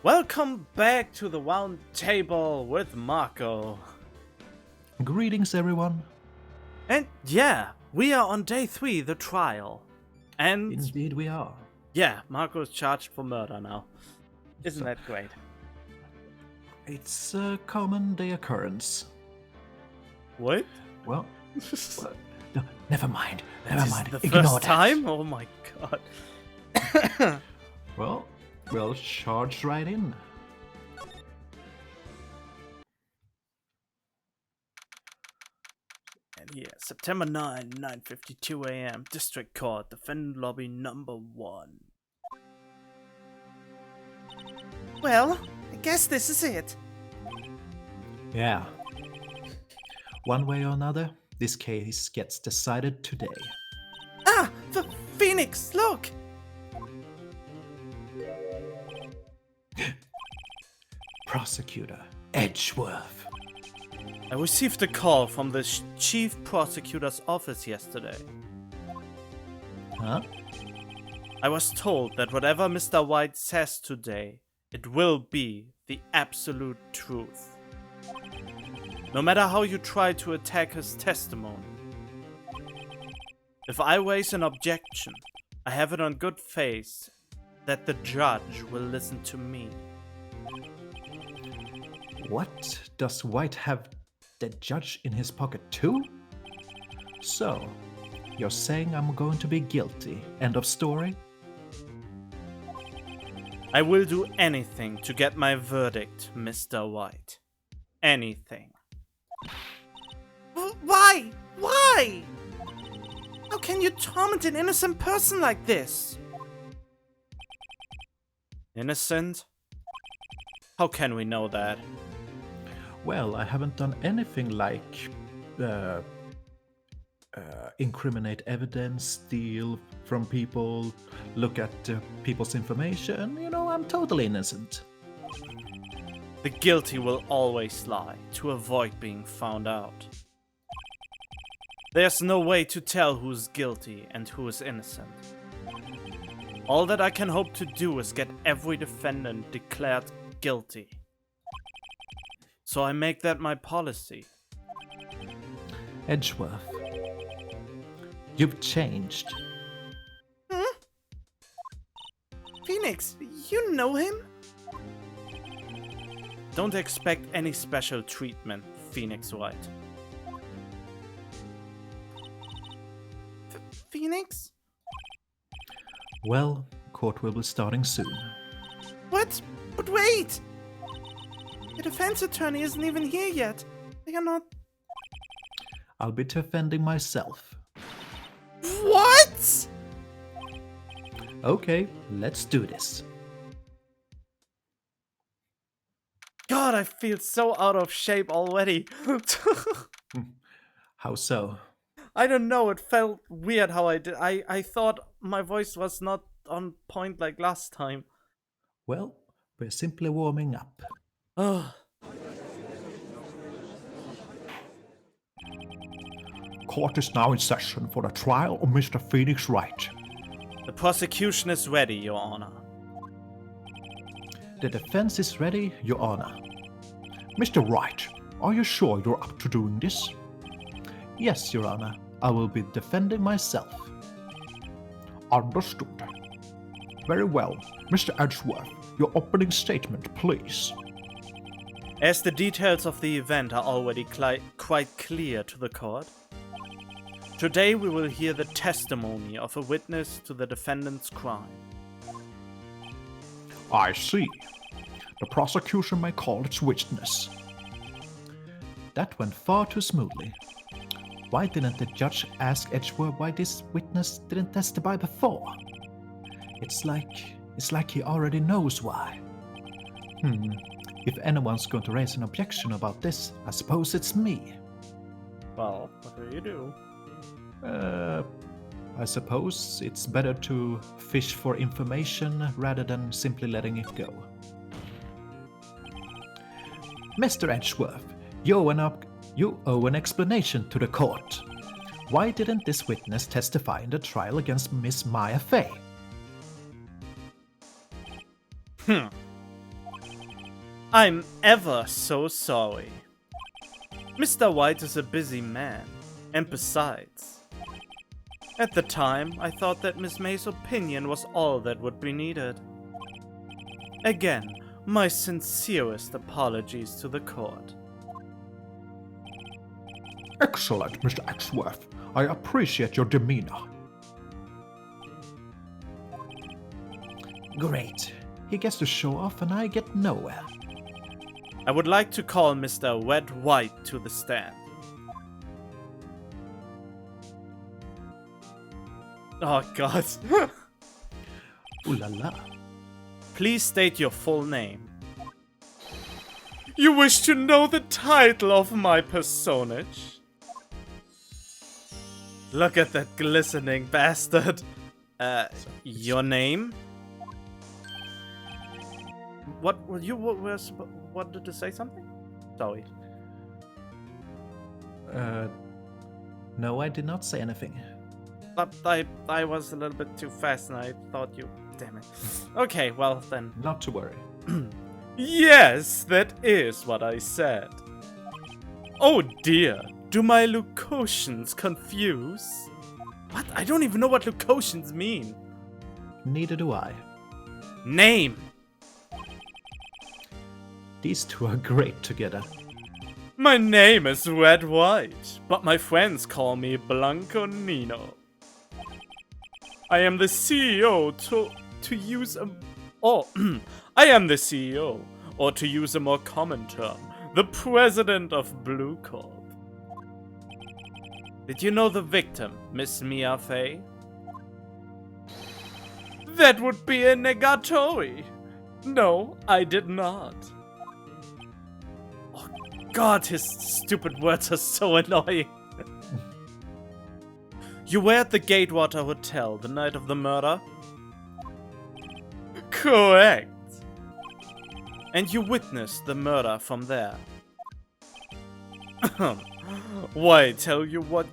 Welcome back to the round table with Marco. Greetings, everyone. And yeah, we are on day 3, the trial. And Indeed, we are. yeah, Marco is charged for murder now. Isn't that great? It's a common day occurrence. What? Well, no, never mind. That is the Ignore first that. time? Oh my god. Well, we'll charge right in. And here, September 9, 9:52 a.m. District Court, Defendant Lobby number 1. Well, I guess this is it. Yeah. One way or another, this case gets decided today. Ah! The Phoenix! Look! Prosecutor Edgeworth. I received a call from the Chief Prosecutor's office yesterday. Huh? I was told that whatever Mr. Wright says today, it will be the absolute truth. No matter how you try to attack his testimony. If I raise an objection, I have it on good faith that the judge will listen to me. What? Does White have the judge in his pocket too? So, you're saying I'm going to be guilty. End of story? I will do anything to get my verdict, Mr. White. Anything. Why? Why? How can you torment an innocent person like this? Innocent? How can we know that? Well, I haven't done anything like incriminate evidence, steal from people, look at people's information. You know, I'm totally innocent. The guilty will always lie to avoid being found out. There's no way to tell who's guilty and who is innocent. All that I can hope to do is get every defendant declared guilty. So I make that my policy. Edgeworth, you've changed. Phoenix, you know him? Don't expect any special treatment, Phoenix Wright. Phoenix? Well, court will be starting soon. What? But wait! The defense attorney isn't even here yet. They are not... I'll be defending myself. What? Okay, let's do this. God, I feel so out of shape already. How so? I don't know, it felt weird how I did. I thought my voice was not on point like last time. Well, we're simply warming up. Ugh. Court is now in session for the trial of Mr. Phoenix Wright. The prosecution is ready, Your Honor. The defense is ready, Your Honor. Mr. Wright, are you sure you're up to doing this? Yes, Your Honor. I will be defending myself. Understood. Very well. Mr. Edgeworth, your opening statement, please. As the details of the event are already quite clear to the court, today we will hear the testimony of a witness to the defendant's crime. I see. The prosecution may call its witness. That went far too smoothly. Why didn't the judge ask Edgeworth why this witness didn't testify before? It's like he already knows why. If anyone's going to raise an objection about this, I suppose it's me. Well, what do you do? I suppose it's better to fish for information rather than simply letting it go. Mr. Edgeworth, you owe an explanation to the court. Why didn't this witness testify in the trial against Miss Maya Fey? I'm ever so sorry. Mr. White is a busy man, and besides, at the time I thought that Miss May's opinion was all that would be needed. Again, my sincerest apologies to the court. Excellent, Mr. Axworth. I appreciate your demeanor. Great. He gets to show off and I get nowhere. I would like to call Mr. Red White to the stand. Oh god. Ooh la la. Please state your full name. You wish to know the title of my personage? Look at that glistening bastard. Your name? What did you say something? Sorry. No, I did not say anything. But I was a little bit too fast and I thought you... Damn it. Okay, well then. Not to worry. Yes, that is what I said. Oh dear, do my locutions confuse? What? I don't even know what locutions mean. Neither do I. Name! These two are great together. My name is Red White, but my friends call me Blanco Nino. I am the CEO to use a... Oh, I am the CEO, or to use a more common term, the president of Blue Corp. Did you know the victim, Miss Mia Fey? That would be a negatory. No, I did not. Oh god, his stupid words are so annoying. You were at the Gatewater Hotel the night of the murder? Correct. And you witnessed the murder from there. Why tell you what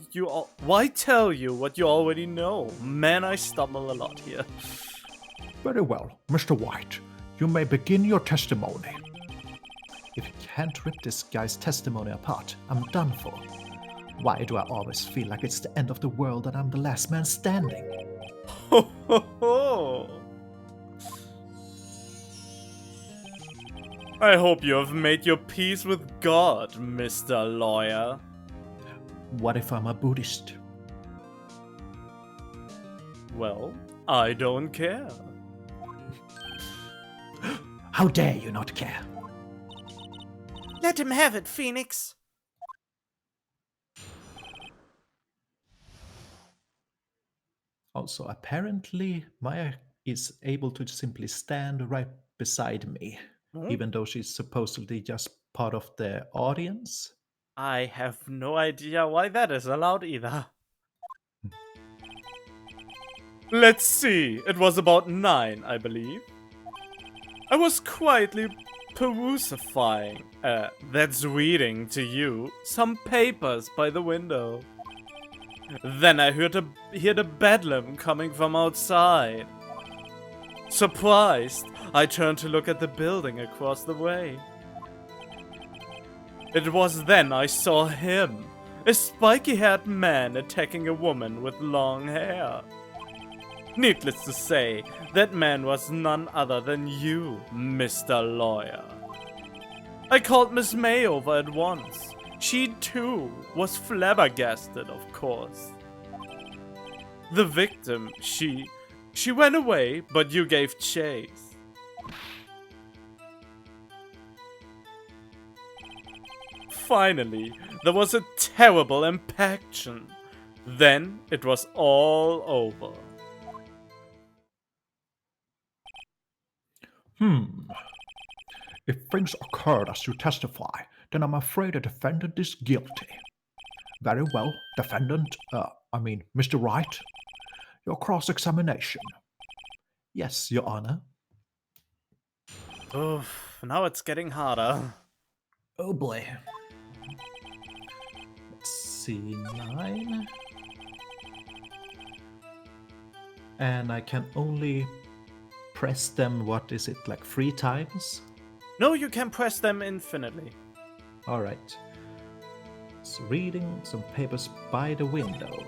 you already know? Man, I stumble a lot here. Very well, Mr. White. You may begin your testimony. If you can't rip this guy's testimony apart, I'm done for. Why do I always feel like it's the end of the world and I'm the last man standing? Ho ho ho! I hope you have made your peace with God, Mr. Lawyer. What if I'm a Buddhist? Well, I don't care. How dare you not care? Let him have it, Phoenix. Also, apparently, Maya is able to simply stand right beside me, even though she's supposedly just part of the audience. I have no idea why that is allowed either. Let's see, it was about 9, I believe. I was quietly perusifying, that's reading to you, some papers by the window. Then I heard the bedlam coming from outside. Surprised, I turned to look at the building across the way. It was then I saw him, a spiky-haired man attacking a woman with long hair. Needless to say, that man was none other than you, Mr. Lawyer. I called Miss May over at once. She too was flabbergasted, of course. The victim, she ran away, but you gave chase. Finally, there was a terrible impaction. Then it was all over. If things occurred as you testify, then I'm afraid the defendant is guilty. Very well, defendant, Mr. Wright. Your cross-examination. Yes, Your Honor. Oof, now it's getting harder. Oh boy. Let's see, 9. And I can only press them, what is it, like 3 times? No, you can press them infinitely. Alright. So reading some papers by the window.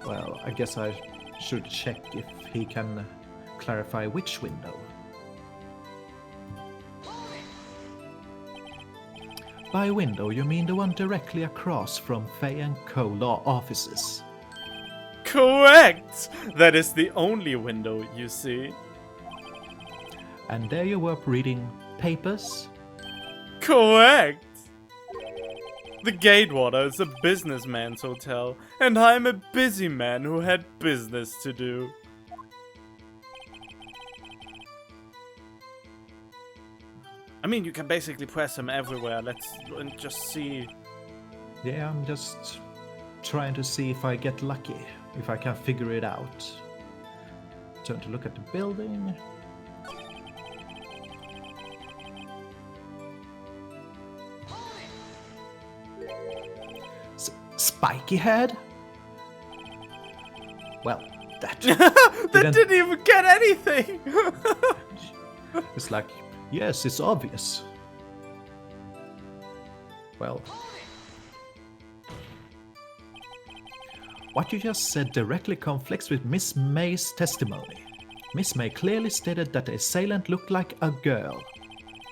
Well, I guess I should check if he can clarify which window. By window, you mean the one directly across from Fay & Co. law offices. Correct! That is the only window, you see. And there you were reading papers? Correct! The Gatewater is a businessman's hotel, and I'm a busy man who had business to do. I mean, you can basically press them everywhere. Let's just see. Yeah, I'm just trying to see if I get lucky, if I can figure it out. Turn to look at the building. Spiky head? Well, that That didn't even get anything! It's like, yes, it's obvious. Well, what you just said directly conflicts with Miss May's testimony. Miss May clearly stated that the assailant looked like a girl.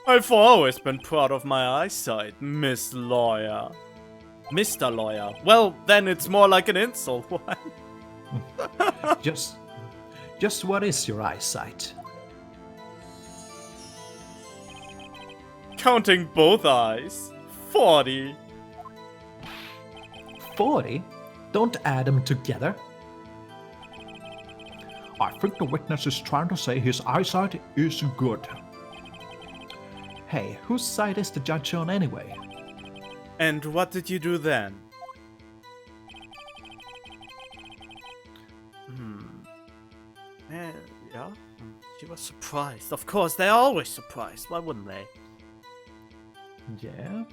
I've always been proud of my eyesight, Miss Lawyer. Mr. Lawyer. Well, then it's more like an insult. Why? Just what is your eyesight? Counting both eyes. 40. 40? Don't add them together. I think the witness is trying to say his eyesight is good. Hey, whose side is the judge on anyway? And what did you do then? Yeah? She was surprised. Of course, they're always surprised. Why wouldn't they? Yeah?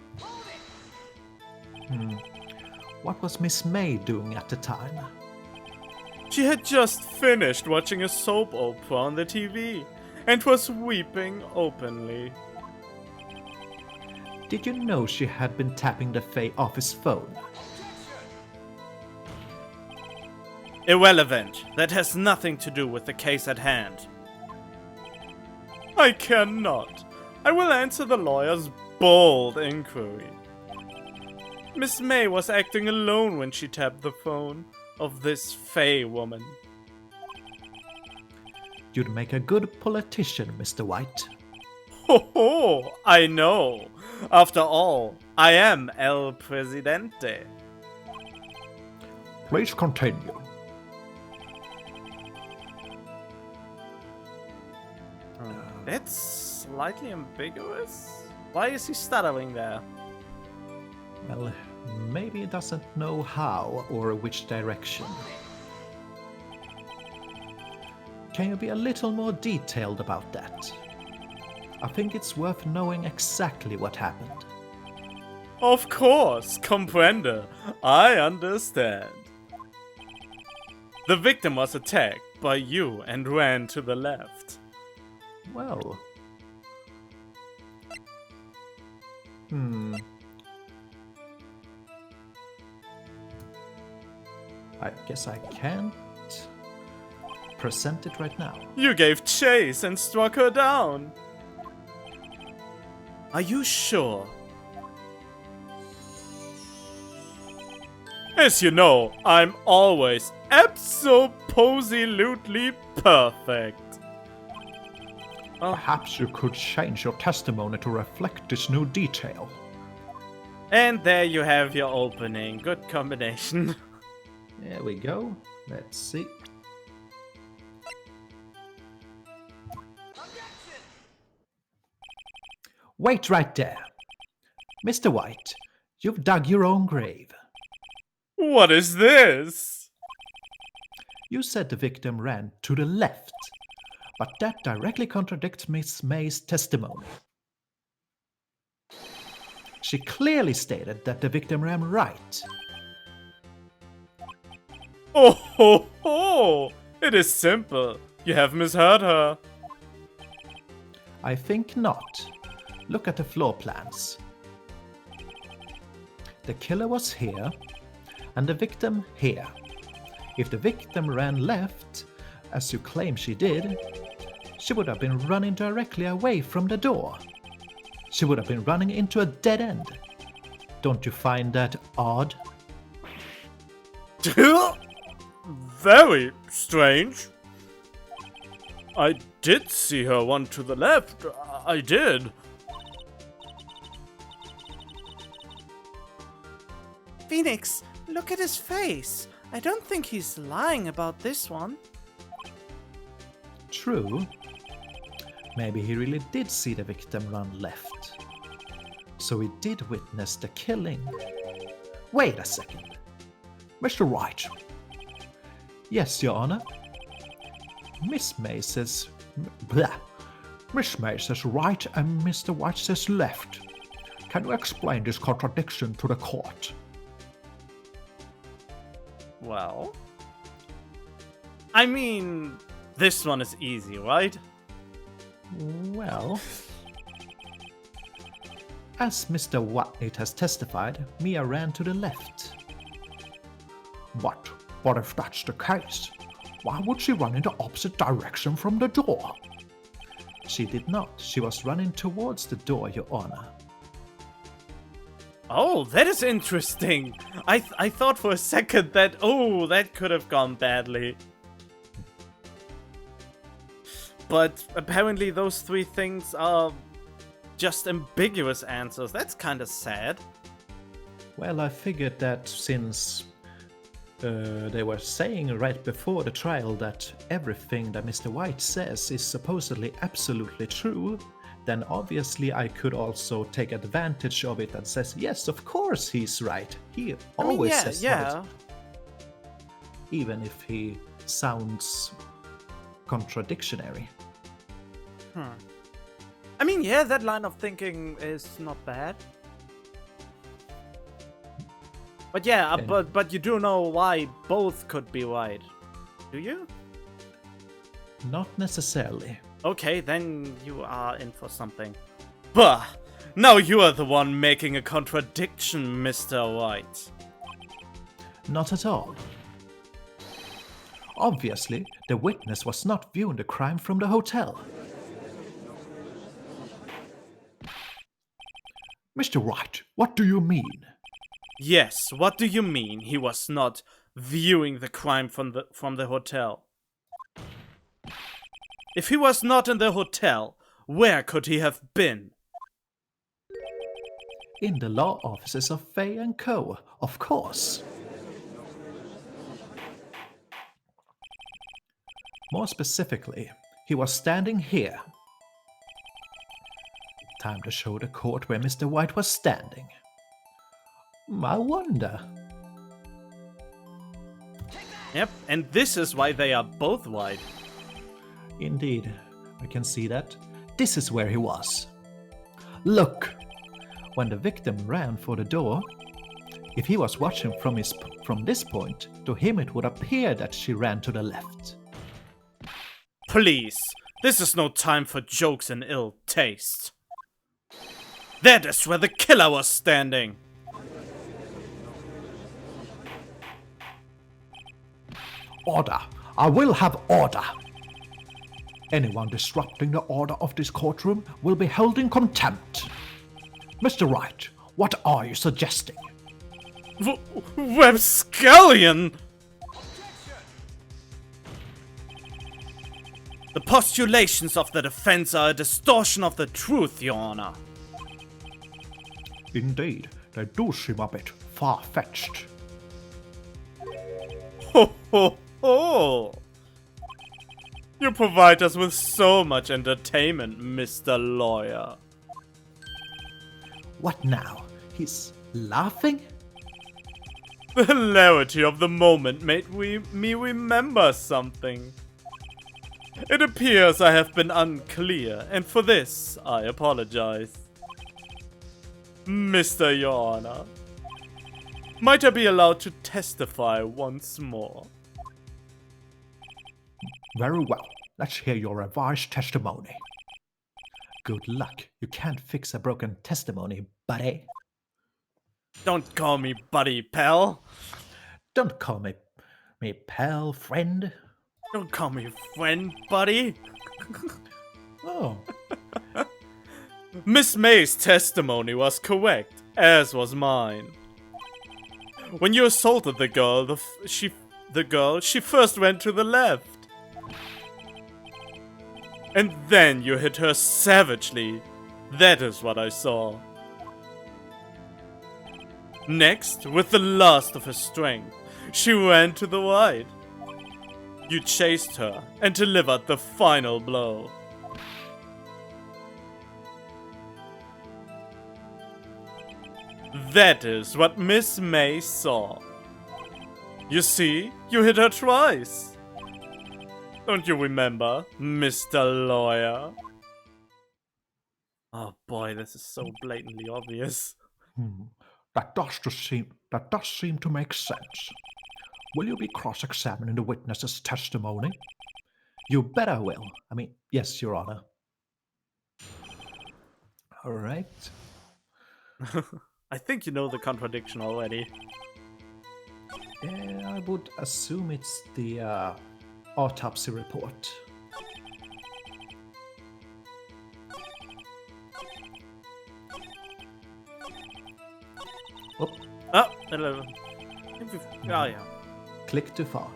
What was Miss May doing at the time? She had just finished watching a soap opera on the TV and was weeping openly. Did you know she had been tapping the Faye office phone? Irrelevant. That has nothing to do with the case at hand. I cannot. I will answer the lawyer's bold inquiry. Miss May was acting alone when she tapped the phone of this Faye woman. You'd make a good politician, Mr. White. Ho ho! I know. After all, I am El Presidente. Please continue. It's slightly ambiguous. Why is he stuttering there? Well, maybe he doesn't know how or which direction. Can you be a little more detailed about that? I think it's worth knowing exactly what happened. Of course, comprende. I understand. The victim was attacked by you and ran to the left. Well... I guess I can't present it right now. You gave chase and struck her down. Are you sure? As you know, I'm always absolutely perfect. Perhaps you could change your testimony to reflect this new detail. And there you have your opening. Good combination. There we go. Let's see. Wait right there. Mr. White, you've dug your own grave. What is this? You said the victim ran to the left, but that directly contradicts Miss May's testimony. She clearly stated that the victim ran right. Oh ho ho! It is simple. You have misheard her. I think not. Look at the floor plans. The killer was here, and the victim here. If the victim ran left, as you claim she did, she would have been running directly away from the door. She would have been running into a dead end. Don't you find that odd? Very strange. I did see her one to the left. I did. Phoenix, look at his face. I don't think he's lying about this one. True. Maybe he really did see the victim run left. So he did witness the killing. Wait a second. Mr. Wright. Yes, Your Honor. Miss May says... Blah. Miss May says right and Mr. White says left. Can you explain this contradiction to the court? Well... I mean... This one is easy, right? Well... As Mr. White has testified, Mia ran to the left. What? What if that's the case? Why would she run in the opposite direction from the door? She did not. She was running towards the door, Your Honor. Oh, that is interesting. I thought for a second that, oh, that could have gone badly. But apparently those three things are just ambiguous answers. That's kind of sad. Well, I figured that since they were saying right before the trial that everything that Mr. White says is supposedly absolutely true, then obviously I could also take advantage of it and says, yes, of course he's right. He always says right. Even if he sounds contradictionary. I mean, yeah, that line of thinking is not bad. But yeah, but you do know why both could be right, do you? Not necessarily. Okay, then you are in for something. Bah! Now you are the one making a contradiction, Mr. White. Not at all. Obviously, the witness was not viewing the crime from the hotel. Mr. Wright, what do you mean? Yes, what do you mean he was not viewing the crime from the hotel? If he was not in the hotel, where could he have been? In the law offices of Fay & Co., of course. More specifically, he was standing here. Time to show the court where Mr. White was standing. I wonder. Yep, and this is why they are both white. Indeed, I can see that. This is where he was. Look! When the victim ran for the door, if he was watching from this point, to him it would appear that she ran to the left. Please, this is no time for jokes and ill taste. That is where the killer was standing. Order! I will have order! Anyone disrupting the order of this courtroom will be held in contempt. Mr. Wright, what are you suggesting? Webscallion! The postulations of the defense are a distortion of the truth, Your Honor. Indeed, they do seem a bit far-fetched. Ho ho ho! You provide us with so much entertainment, Mr. Lawyer. What now? He's laughing? The hilarity of the moment made me remember something. It appears I have been unclear, and for this I apologize. Mr. Your Honor, might I be allowed to testify once more? Very well. Let's hear your revised testimony. Good luck. You can't fix a broken testimony, buddy. Don't call me buddy, pal. Don't call me pal, friend. Don't call me friend, buddy. Oh, Miss May's testimony was correct, as was mine. When you assaulted the girl, she first went to the left. And then you hit her savagely. That is what I saw. Next, with the last of her strength, she ran to the right. You chased her and delivered the final blow. That is what Miss May saw. You see, you hit her twice. Don't you remember, Mr. Lawyer? Oh boy, this is so blatantly obvious. That does seem to make sense. Will you be cross-examining the witness's testimony? You bet I will. I mean, yes, Your Honor. All right. I think you know the contradiction already. I would assume it's the autopsy report. Oh, Oh, 11. Oh yeah. click too far.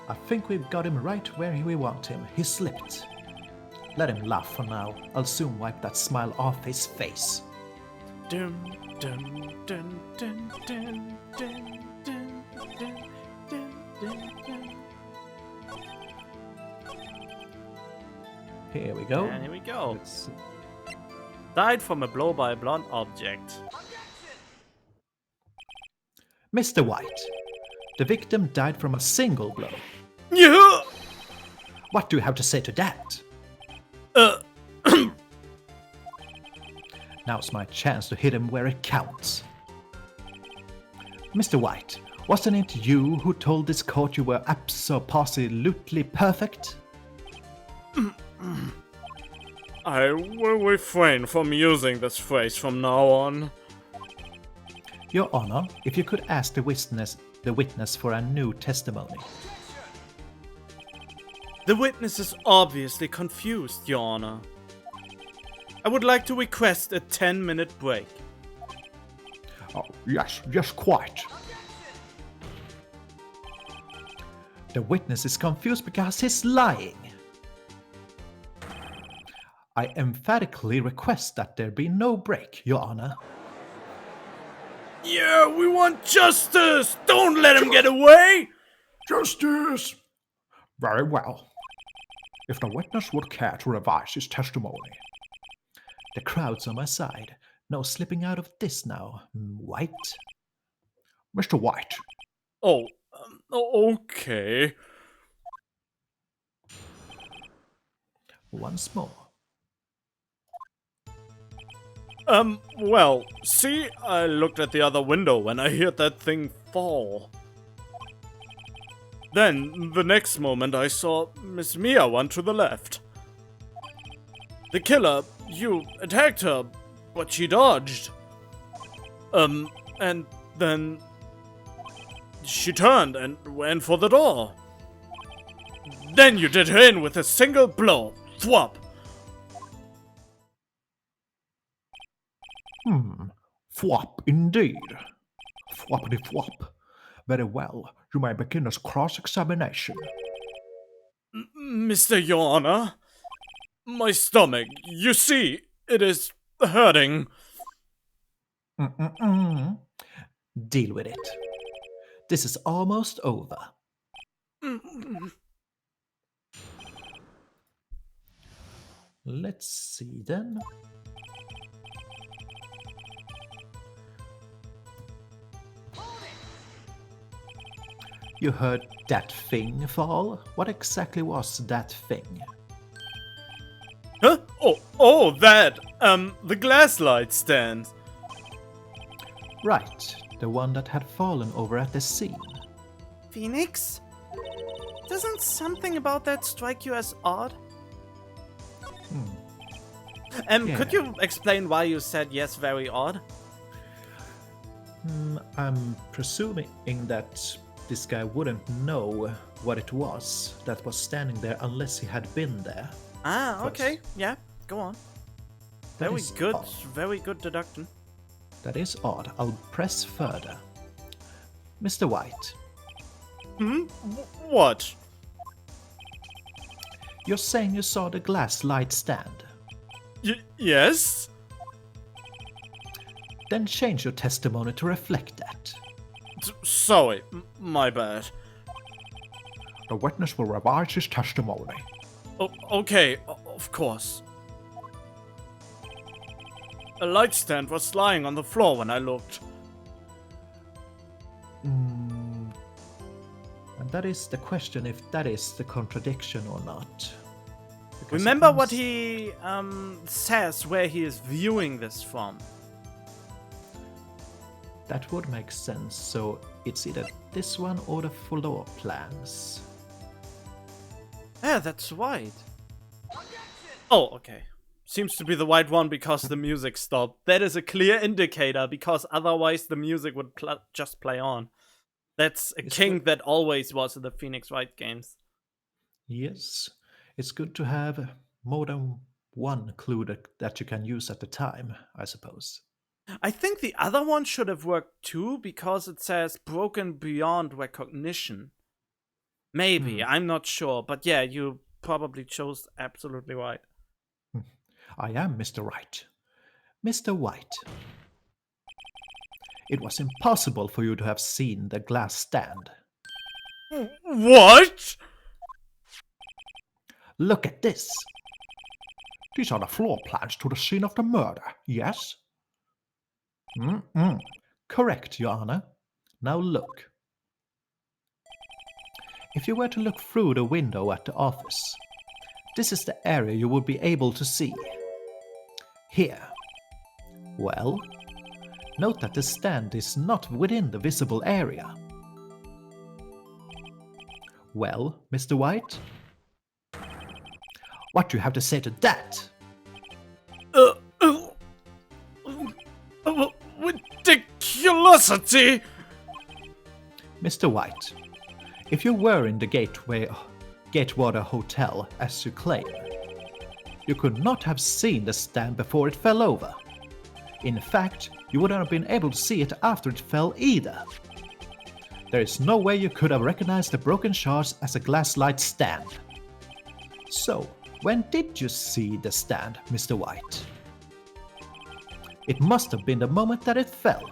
I think we've got him right where we want him. He slipped. Let him laugh for now. I'll soon wipe that smile off his face. Dun, dun, dun, dun, dun, dun, dun, dun, dun, dun, dun. Here we go. And here we go. Let's- Died from a blow by a blunt object. Mr. White, the victim died from a single blow. Yeah. What do you have to say to that? Now's my chance to hit him where it counts. Mr. White, wasn't it you who told this court you were absolutely perfect? I will refrain from using this phrase from now on. Your Honor, if you could ask the witness for a new testimony. The witness is obviously confused, Your Honor. I would like to request a 10-minute break. Oh, yes, quite. The witness is confused because he's lying. I emphatically request that there be no break, Your Honor. Yeah, we want justice! Don't let him get away! Justice! Very well. If the witness would care to revise his testimony. The crowd's on my side. No slipping out of this now, White. Mr. White. Oh, okay. Once more. Well, see, I looked at the other window when I heard that thing fall. Then, the next moment, I saw Miss Mia run to the left. The killer, you attacked her, but she dodged. And then she turned and went for the door. Then you did her in with a single blow. Thwop. Thwop indeed. Thwoppity thwop. Very well. You may begin this cross-examination. Mr. Your Honor, my stomach, you see, it is hurting. Deal with it. This is almost over. Let's see then. You heard that thing fall? What exactly was that thing? Huh? Oh, that, the glass light stand. Right, the one that had fallen over at the scene. Phoenix? Doesn't something about that strike you as odd? Could you explain why you said yes, very odd? I'm presuming that this guy wouldn't know what it was that was standing there unless he had been there. Ah, okay. Yeah, go on. That Very is good, odd. very good deduction. That is odd. I'll press further. Mr. White, What? you're saying you saw the glass light stand. Yes? Then change your testimony to reflect that. Sorry, my bad. The witness will revise his testimony. Okay, of course. A light stand was lying on the floor when I looked. And that is the question, if that is the contradiction or not. Because Remember it what comes- he says where he is viewing this from. That would make sense, so it's either this one or the floor plans. Yeah, that's right. Oh, okay. Seems to be the white one because the music stopped. That is a clear indicator, because otherwise the music would just play on. That's a It's king good. that always was in the Phoenix Wright games. Yes, it's good to have more than one clue that you can use at the time, I suppose. I think the other one should have worked too, because it says broken beyond recognition. Maybe, I'm not sure, but yeah, you probably chose absolutely right. I am Mr. Wright. Mr. White. It was impossible for you to have seen the glass stand. What? Look at this. These are the floor plans to the scene of the murder, yes? Correct, Your Honor. Now look. If you were to look through the window at the office, this is the area you would be able to see. Here. Well, note that the stand is not within the visible area. Well, Mr. White? What do you have to say to that? Ridiculosity! Mr. White, if you were in the Gatewater Hotel, as you claim, you could not have seen the stand before it fell over. In fact, you wouldn't have been able to see it after it fell either. There is no way you could have recognized the broken shards as a glass light stand. So, when did you see the stand, Mr. White? It must have been the moment that it fell,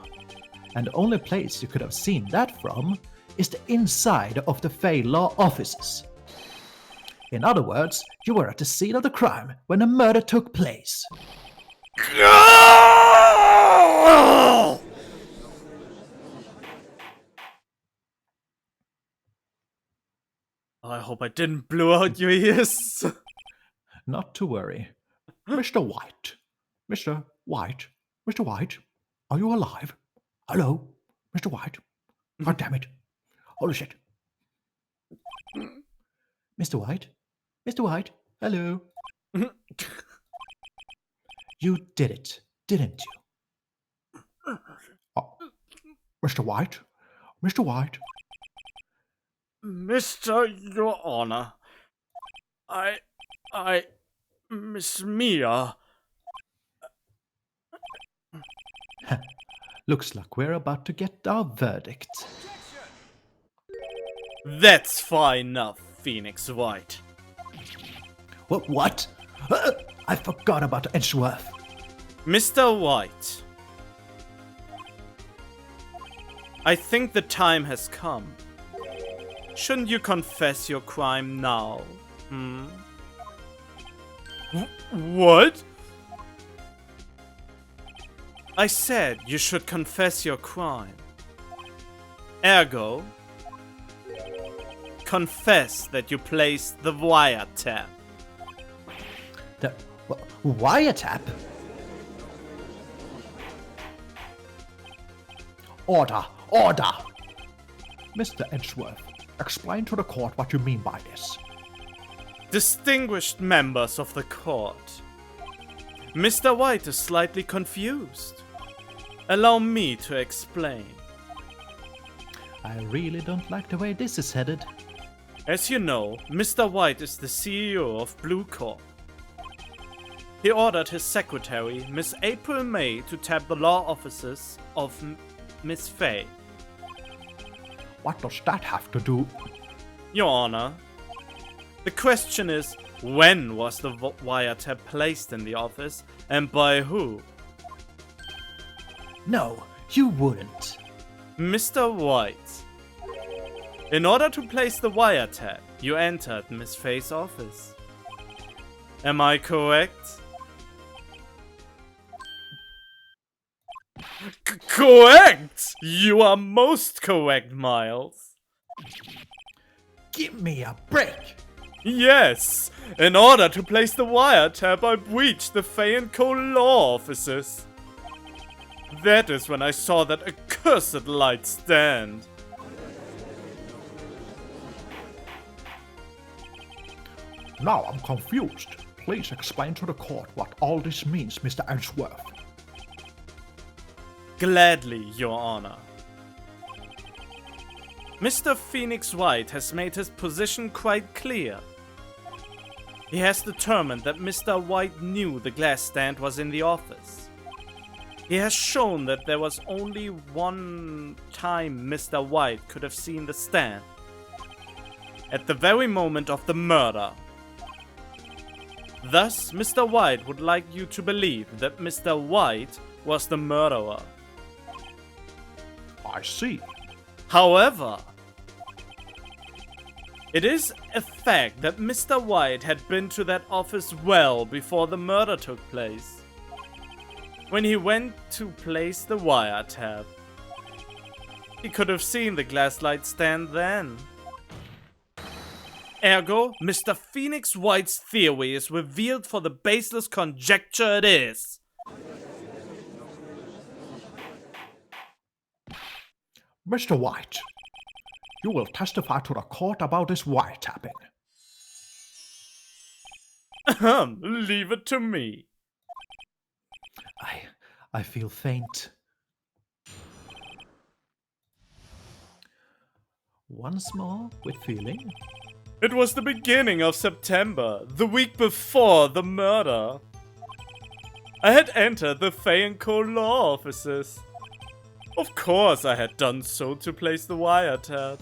and the only place you could have seen that from is the inside of the Fey Law offices. In other words, you were at the scene of the crime when the murder took place. I hope I didn't blow out your ears. Not to worry. Mr. White. Mr. White. Mr. White. Are you alive? Hello? Mr. White? God damn it. Holy shit. Mr. White? Mr. White? Hello? You did it, didn't you? Mr. White? Mr. White? Mr. Your Honor, Miss Mia. Looks like we're about to get our verdict. That's fine enough, Phoenix Wright. What? I forgot about Edgeworth. Mr. White, I think the time has come. Shouldn't you confess your crime now? What? I said you should confess your crime. Ergo, confess that you placed the wiretap. The wiretap? Order! Mr. Edgeworth, explain to the court what you mean by this. Distinguished members of the court, Mr. White is slightly confused. Allow me to explain. I really don't like the way this is headed. As you know, Mr. White is the CEO of Blue Corp. He ordered his secretary, Miss April May, to tap the law offices of Miss Fay. What does that have to do? Your Honor, the question is, when was the wiretap placed in the office and by who? No, you wouldn't. Mr. White. In order to place the wiretap, you entered Miss Fay's office. Am I correct? Correct! You are most correct, Miles. Give me a break! Yes! In order to place the wiretap, I breached the Fay & Co. law offices. That is when I saw that accursed light stand. Now I'm confused. Please explain to the court what all this means, Mr. Edgeworth. Gladly, Your Honor. Mr. Phoenix Wright has made his position quite clear. He has determined that Mr. White knew the glass stand was in the office. He has shown that there was only one time Mr. White could have seen the stand. At the very moment of the murder. Thus, Mr. White would like you to believe that Mr. White was the murderer. I see. However, it is a fact that Mr. White had been to that office well before the murder took place. When he went to place the wiretap, he could have seen the glass light stand then. Ergo, Mr. Phoenix White's theory is revealed for the baseless conjecture it is. Mr. White, you will testify to the court about this wiretapping. Leave it to me. I feel faint. Once more with feeling. It was the beginning of September, the week before the murder. I had entered the Fay & Co. law offices. Of course I had done so to place the wiretap.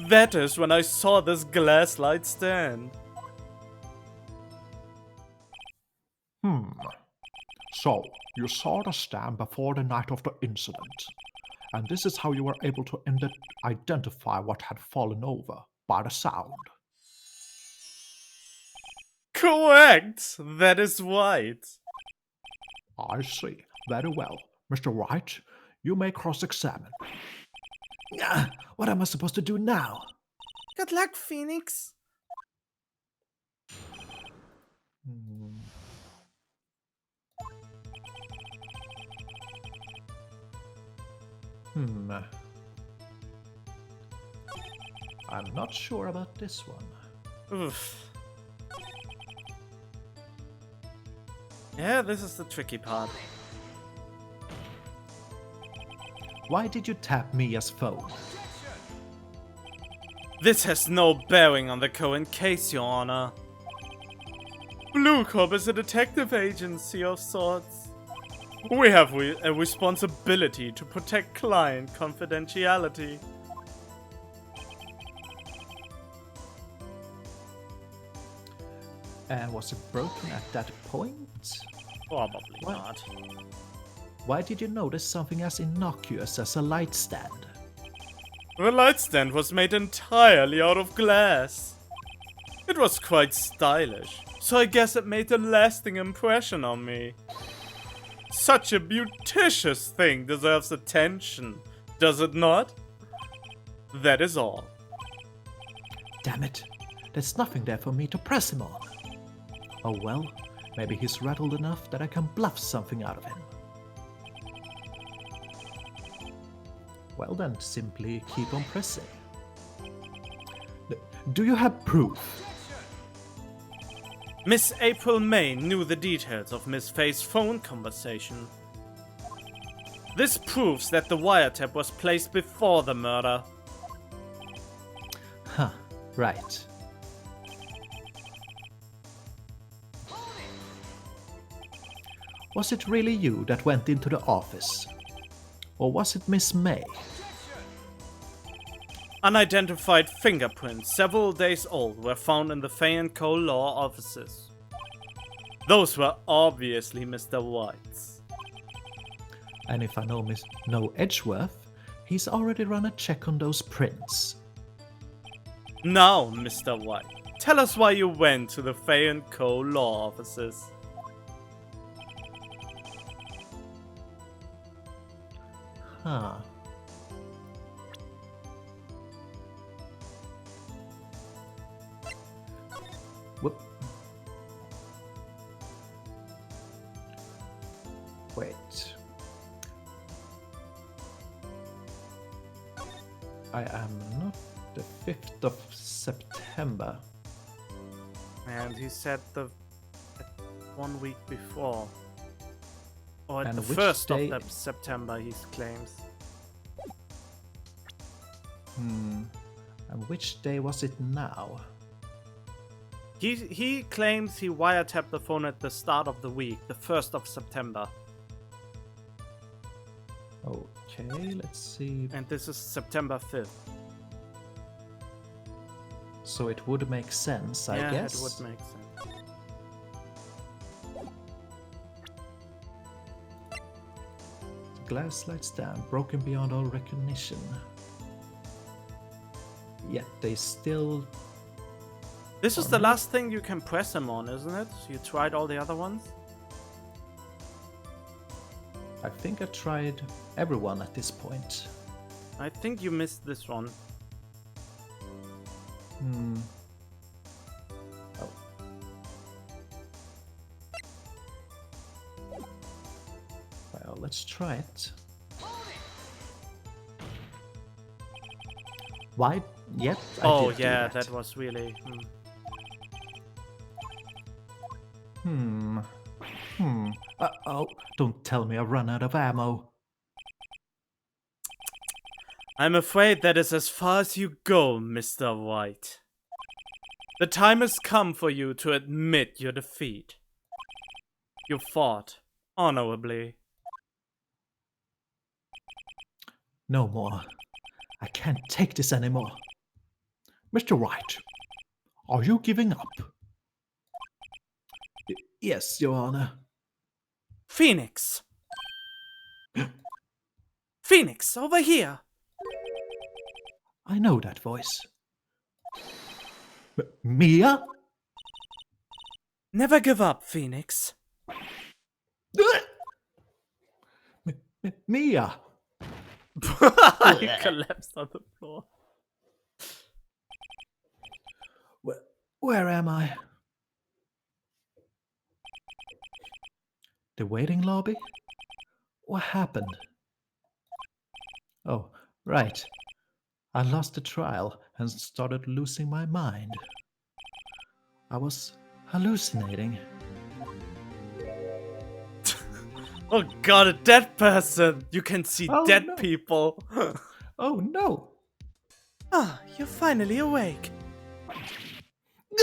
That is when I saw this glass light stand. So, you saw the stand before the night of the incident. And this is how you were able to identify what had fallen over, by the sound. Correct! That is right. I see. Very well. Mr. Wright, you may cross-examine. What am I supposed to do now? Good luck, Phoenix. I'm not sure about this one. Oof. Yeah, this is the tricky part. Why did you tap Mia's phone? This has no bearing on the Cohen case, Your Honor. Blue Corp is a detective agency of sorts. We have a responsibility to protect client confidentiality. Was it broken at that point? Probably not. Why did you notice something as innocuous as a light stand? The light stand was made entirely out of glass. It was quite stylish, so I guess it made a lasting impression on me. Such a beauticious thing deserves attention, does it not? That is all. Damn it, there's nothing there for me to press him on. Oh well, maybe he's rattled enough that I can bluff something out of him. Well then, simply keep on pressing. Do you have proof? Miss April May knew the details of Miss Faye's phone conversation. This proves that the wiretap was placed before the murder. Huh, right. Was it really you that went into the office? Or was it Miss May? Unidentified fingerprints, several days old, were found in the Fay & Co. law offices. Those were obviously Mr. White's. And if I know Edgeworth, he's already run a check on those prints. Now, Mr. White, tell us why you went to the Fay & Co. law offices. Huh. Whoop. Wait. I am not the 5th of September. And he said the 1 week before. Or at And the which 1st day- of September, he claims. And which day was it now? He claims he wiretapped the phone at the start of the week, the 1st of September. Okay, let's see. And this is September 5th. So it would make sense, I guess. It would make sense. The glass slides down, broken beyond all recognition. Yet they still... This is the last thing you can press him on, isn't it? You tried all the other ones? I think I tried everyone at this point. I think you missed this one. Oh. Well, let's try it. Why? Yep. I did do Yeah, that was really... Uh-oh. Don't tell me I've run out of ammo. I'm afraid that is as far as you go, Mr. White. The time has come for you to admit your defeat. You fought honorably. No more. I can't take this anymore. Mr. Wright, are you giving up? Yes, Your Honor. Phoenix! Phoenix, over here! I know that voice. Mia? Never give up, Phoenix. Mia! He collapsed on the floor. Where am I? The waiting lobby? What happened? Oh, right. I lost the trial and started losing my mind. I was hallucinating. Oh god, a dead person! You can see Oh, dead no. people. Oh no! Ah, you're finally awake.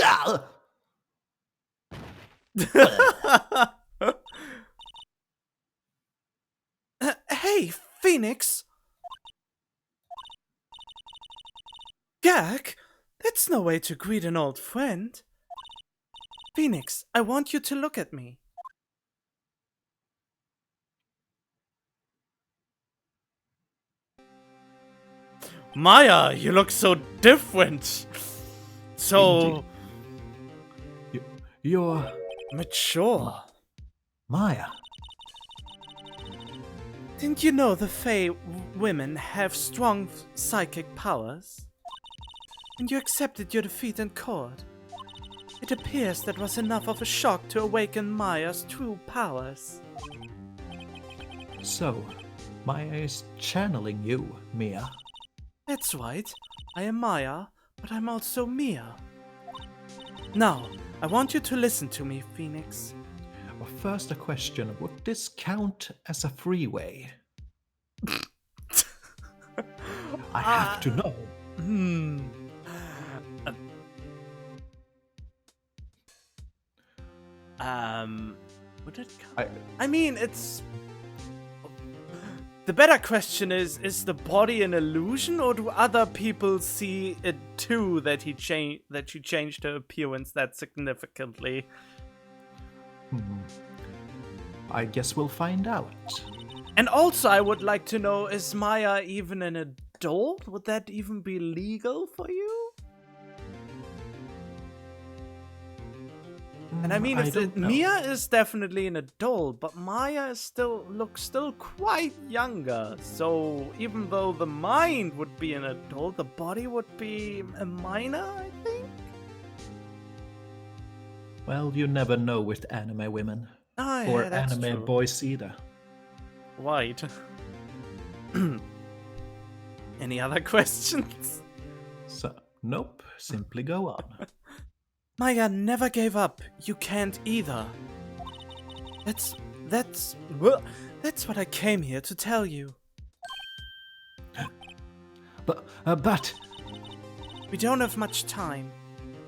Ah! Hey, Phoenix! Gak, that's no way to greet an old friend. Phoenix, I want you to look at me. Maya, you look so different. So You're mature. Maya. Didn't you know the Fae women have strong psychic powers? And you accepted your defeat in court. It appears that was enough of a shock to awaken Maya's true powers. So, Maya is channeling you, Mia. That's right. I am Maya, but I'm also Mia. Now, I want you to listen to me, Phoenix. Well, first a question, would this count as a freeway? I have to know. Would it count? I mean, it's... The better question is the body an illusion, or do other people see it too, that she changed her appearance that significantly? I guess we'll find out. And also, I would like to know, is Maya even an adult? Would that even be legal for you? And I mean, Mia is definitely an adult, but Maya is looks quite younger. So even though the mind would be an adult, the body would be a minor, I think. Well, you never know with anime women. Oh, or yeah, that's anime true. boys either. Right. Any other questions? So, nope, simply go on. Maya never gave up. You can't either. That's what I came here to tell you. But... We don't have much time,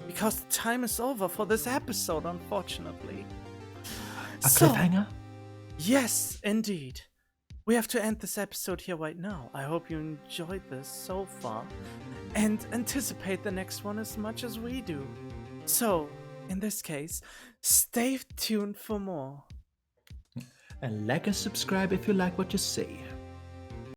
because the time is over for this episode, unfortunately. A cliffhanger? Yes, indeed. We have to end this episode here right now. I hope you enjoyed this so far, and anticipate the next one as much as we do. So, in this case, stay tuned for more. And like and subscribe if you like what you see.